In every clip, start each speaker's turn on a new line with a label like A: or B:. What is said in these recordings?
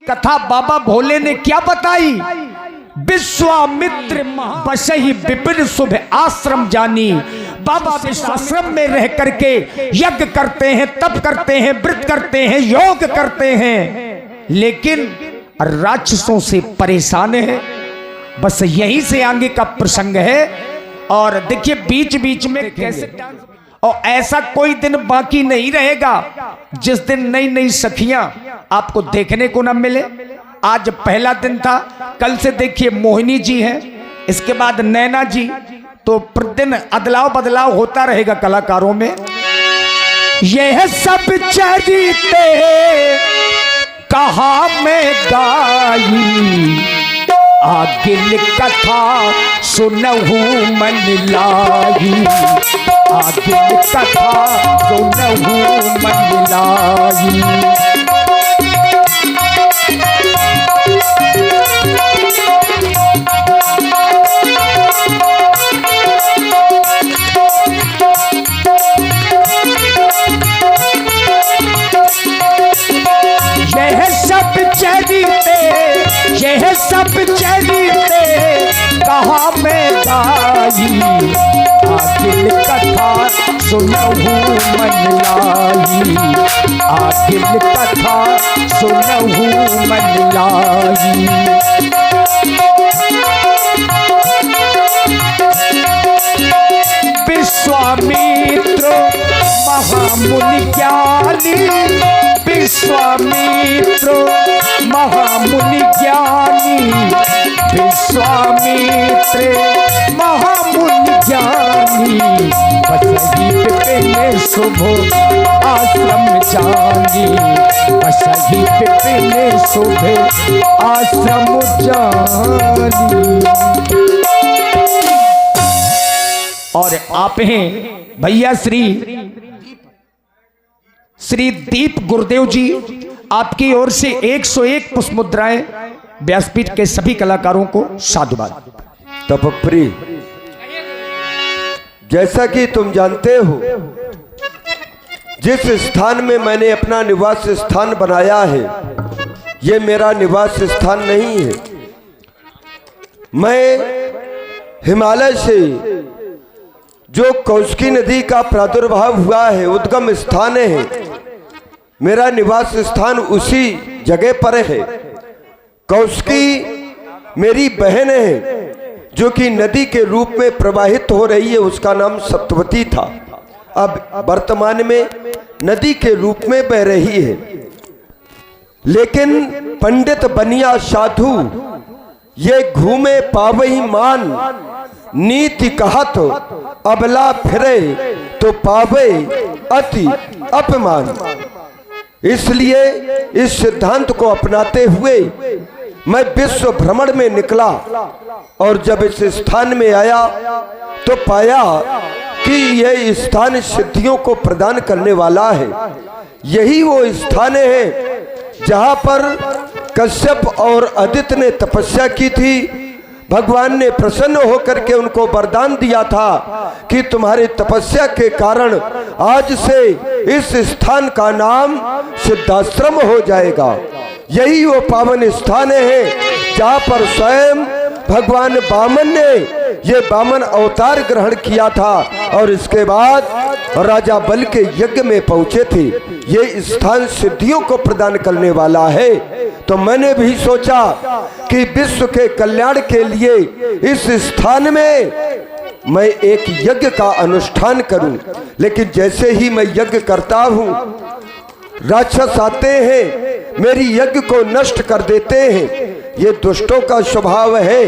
A: कथा बाबा भोले ने क्या बताई? विश्वामित्र बसहि विपिन शुभ आश्रम जानी। बाबा आश्रम में रह करके यज्ञ करते हैं, तप करते हैं, व्रत करते हैं, योग करते हैं, लेकिन राक्षसों से परेशान है। बस यहीं से आगे का प्रसंग है। और देखिए बीच बीच में कैसे, और ऐसा कोई दिन बाकी नहीं रहेगा जिस दिन नई नई सखियां आपको देखने को न मिले। आज पहला दिन था, कल से देखिए मोहिनी जी हैं, इसके बाद नैना जी, तो प्रतिदिन अदलाव बदलाव होता रहेगा कलाकारों में। यह सब चरिते कहा मैं गाई, आगिल कथा सुनहु मन लाई, आगिल कथा सुनहु मन लाई। यह सब चरिते कहा मैं गाई, आखिर कथा सुनहु मन लाई, आखिर कथा सुनहु मन लाई। विश्वामित्र महामुनि ज्ञानी, विश्वामित्र महामुनि ज्ञानी, विश्वामित्र महामुनि ज्ञानी, बसहि विपिन शुभ आश्रम जानी, बसहि विपिन शुभ आश्रम जानी। और आप हैं भैया श्री दीप गुरुदेव जी, आपकी ओर से 101 पुष्प मुद्राएं व्यासपीठ के सभी कलाकारों को साधुवाद।
B: तपप्री, जैसा कि तुम जानते हो, जिस स्थान में मैंने अपना निवास स्थान बनाया है, ये मेरा निवास स्थान नहीं है। मैं हिमालय से जो कौशिकी नदी का प्रादुर्भाव हुआ है, उद्गम स्थान है, मेरा निवास स्थान उसी जगह पर है। कौशिकी मेरी बहन है जो कि नदी के रूप में प्रवाहित हो रही है, उसका नाम सत्यवती था, अब वर्तमान में नदी के रूप में बह रही है। लेकिन पंडित बनिया साधु ये घूमे पावई मान, नीति कहत अबला फिरे तो पावे अति अपमान। इसलिए इस सिद्धांत को अपनाते हुए मैं विश्व भ्रमण में निकला, और जब इस स्थान में आया तो पाया कि यह स्थान सिद्धियों को प्रदान करने वाला है। यही वो स्थान है जहां पर कश्यप और आदित्य ने तपस्या की थी। भगवान ने प्रसन्न होकर के उनको वरदान दिया था कि तुम्हारी तपस्या के कारण आज से इस स्थान का नाम सिद्धाश्रम हो जाएगा। यही वो पावन स्थान है जहाँ पर स्वयं भगवान वामन ने ये वामन अवतार ग्रहण किया था और इसके बाद राजा बल के यज्ञ में पहुंचे थे। ये स्थान सिद्धियों को प्रदान करने वाला है। तो मैंने भी सोचा कि विश्व के कल्याण के लिए इस स्थान में मैं एक यज्ञ का अनुष्ठान करूं। लेकिन जैसे ही मैं यज्ञ करता हूं, राक्षस आते हैं, मेरी यज्ञ को नष्ट कर देते हैं। ये दुष्टों का स्वभाव है,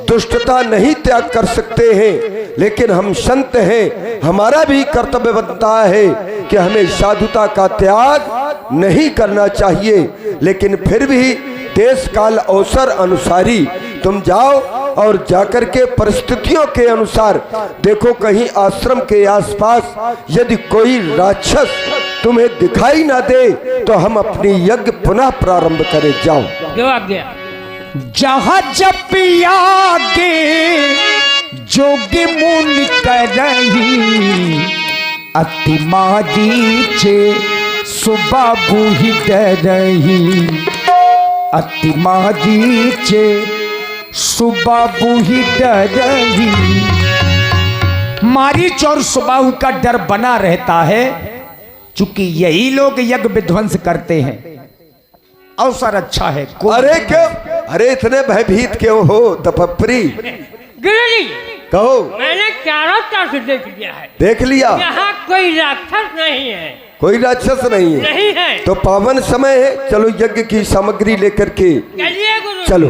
B: दुष्टता नहीं त्याग कर सकते हैं। लेकिन हम संत हैं, हमारा भी कर्तव्य बनता है कि हमें साधुता का त्याग नहीं करना चाहिए। लेकिन फिर भी देश काल अवसर अनुसारी तुम जाओ और जाकर के परिस्थितियों के अनुसार देखो, कहीं आश्रम के आसपास यदि कोई राक्षस तुम्हें दिखाई ना दे तो हम अपनी यज्ञ पुनः प्रारंभ करें। जाओ।
A: जहाँ जप आगे जोगी मुनि करही, अति मारी छे सुबह बुहि डरही। अति मारीचे सुबाहु ही डरही। मारीच और सुबाहु का डर बना रहता है, चूंकि यही लोग यज्ञ विध्वंस करते हैं। अवसर अच्छा है।
B: अरे क्यों, अरे इतने भयभीत क्यों हो तपस्वी?
C: गुरुजी,
B: कहो।
C: मैंने चारों तरफ देख लिया है।
B: देख लिया?
C: यहाँ कोई राक्षस नहीं है।
B: कोई राक्षस नहीं है?
C: नहीं है।
B: तो पावन समय है, चलो यज्ञ की सामग्री लेकर के
C: चलिए गुरु।
B: चलो।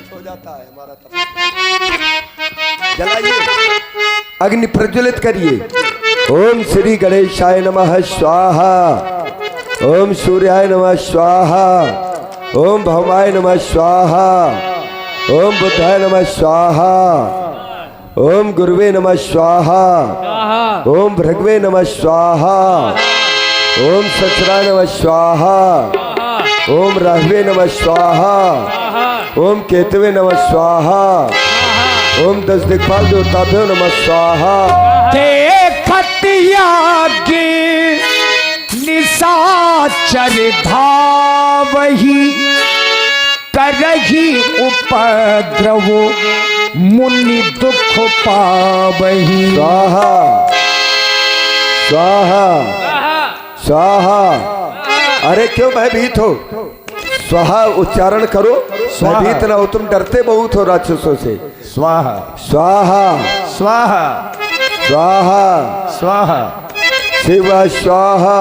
B: हो जाता है हमारा। जलाइए, अग्नि प्रज्वलित करिए। ओम श्री गणेशाय नमः स्वाहा, ओम सूर्याय नमः स्वाहा, ओम भौमाय नमः स्वाहा, ओम बुद्धाय नमः स्वाहा, ओम गुरुवे नमः स्वाहा, ओम भृगवे नमः स्वाहा, ओम सचराय नमः स्वाहा, ओम राहवे नमः स्वाहा, ओम केतवे नमः स्वाहा, ओम दस दिक्पाल देवताभ्यो नमः स्वाहा।
A: खतियागे निशाचर धावही, करही उपद्रव मुनि दुख पावही।
B: स्वाहा स्वाहा स्वाहा। अरे क्यों भयभीत हो? स्वाहा उच्चारण करो। भयभीत ना हो, तुम डरते बहुत हो राक्षसों से।
A: स्वाहा
B: स्वाहा
A: स्वाहा
B: स्वाहा
A: स्वाहा।
B: शिव स्वाहा।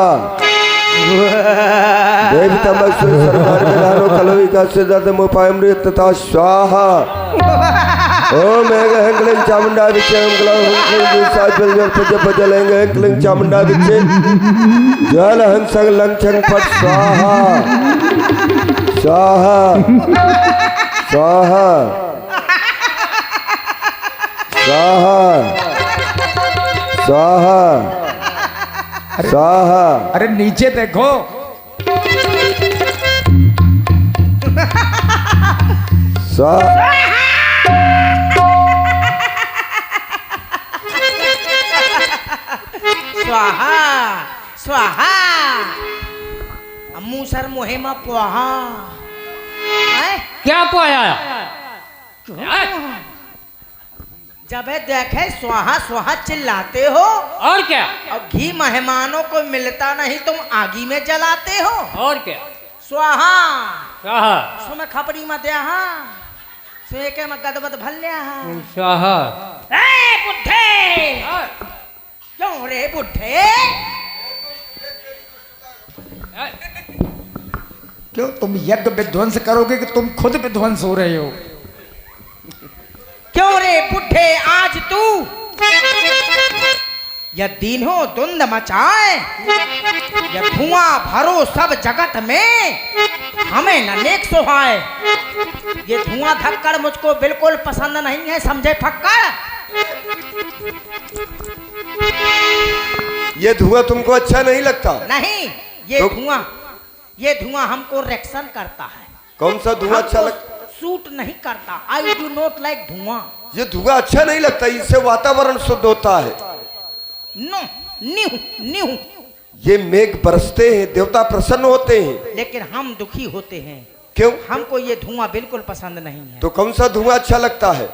B: देवतमस्वरमार्गदानो खलु विकासदमुपायमृत तथा स्वाहा। ओम क्लीं चामुंडा विचे जलेंगे क्लीं चामुंडा विचे जल हंसंग लंचंग पट स्वाहा स्वाहा स्वाहा स्वाहा स्वाहा स्वाहा।
A: अरे नीचे देखो।
B: स्वाहा
D: स्वाहा स्वाहा। अम्मू सर मुहिमा पोहा।
C: क्या पाया?
D: जब देखे स्वाहा स्वाहा चिल्लाते हो,
C: और क्या?
D: और घी मेहमानों को मिलता नहीं तुम आगी में जलाते हो।
C: और क्या?
D: स्वाहा
C: स्वाहा
D: सो में खपड़ी मत यहाँ सो के में गदबद भल लिया।
C: स्वाहा।
D: ए बुढ़े, क्यों रे बुढ़े?
A: क्यों तुम यज्ञ विध्वंस करोगे कि तुम खुद विध्वंस हो रहे हो?
D: क्यों रे बुढ़े आज तू यह दीनो धुंध मचाए, यह धुआं भरो सब जगत में, हमें न नेक सोहाए। ये धुआं धक्कड़ मुझको बिल्कुल पसंद नहीं है, समझे फक्कड़?
B: ये धुआं तुमको अच्छा नहीं लगता?
D: नहीं, ये धुआं हमको रिएक्शन करता है।
B: कौन सा धुआं अच्छा लगता?
D: सूट नहीं करता। आई डू नॉट लाइक धुआं।
B: ये धुआं अच्छा नहीं लगता, इससे वातावरण शुद्ध होता है।
D: No new new.
B: ये मेघ बरसते हैं, देवता प्रसन्न होते हैं,
D: लेकिन हम दुखी होते हैं।
B: क्यों?
D: हमको ये धुआं बिल्कुल पसंद नहीं है।
B: तो कौन सा धुआं अच्छा लगता है?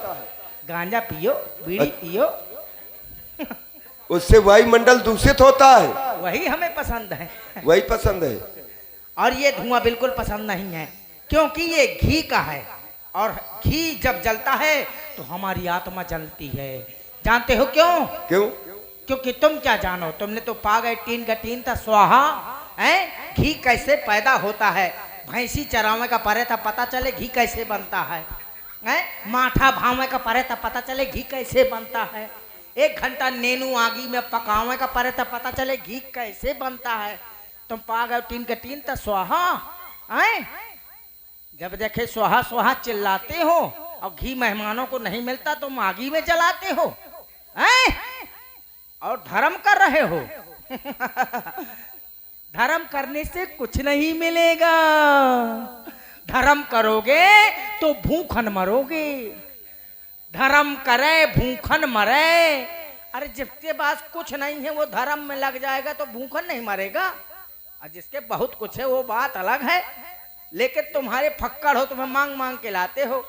D: गांजा पियो, बीड़ी पियो,
B: उससे वायुमंडल दूषित होता है,
D: वही हमें पसंद है।
B: वही पसंद है।
D: और ये धुआं बिल्कुल पसंद नहीं है, क्योंकि ये घी का है, और घी जब जलता है तो हमारी आत्मा जलती है। जानते हो क्यों?
B: क्यों?
D: क्योंकि तुम क्या जानो, तुमने तो पा गए टीन का टीन था स्वाहा। घी कैसे पैदा होता है? भैंसी चरावे का परे था, पता चले घी कैसे बनता है। माठा भावे का परे था, पता चले घी कैसे बनता है। 1 घंटा नेनू आगी में पकावे का परे था, पता चले घी कैसे बनता है। तुम पा गए टीन का टीन था स्वाहा। जब देखे स्वाहा स्वाहा चिल्लाते हो और घी मेहमानों को नहीं मिलता तुम आगी में जलाते हो और धर्म कर रहे हो। धर्म करने से कुछ नहीं मिलेगा। धर्म करोगे तो भूखन मरोगे। धर्म करे भूखन मरे, अरे जिसके पास कुछ नहीं है वो धर्म में लग जाएगा तो भूखन नहीं मरेगा, और जिसके बहुत कुछ है वो बात अलग है। लेकिन तुम्हारे फक्कड़ हो, तुम्हें मांग मांग के लाते हो।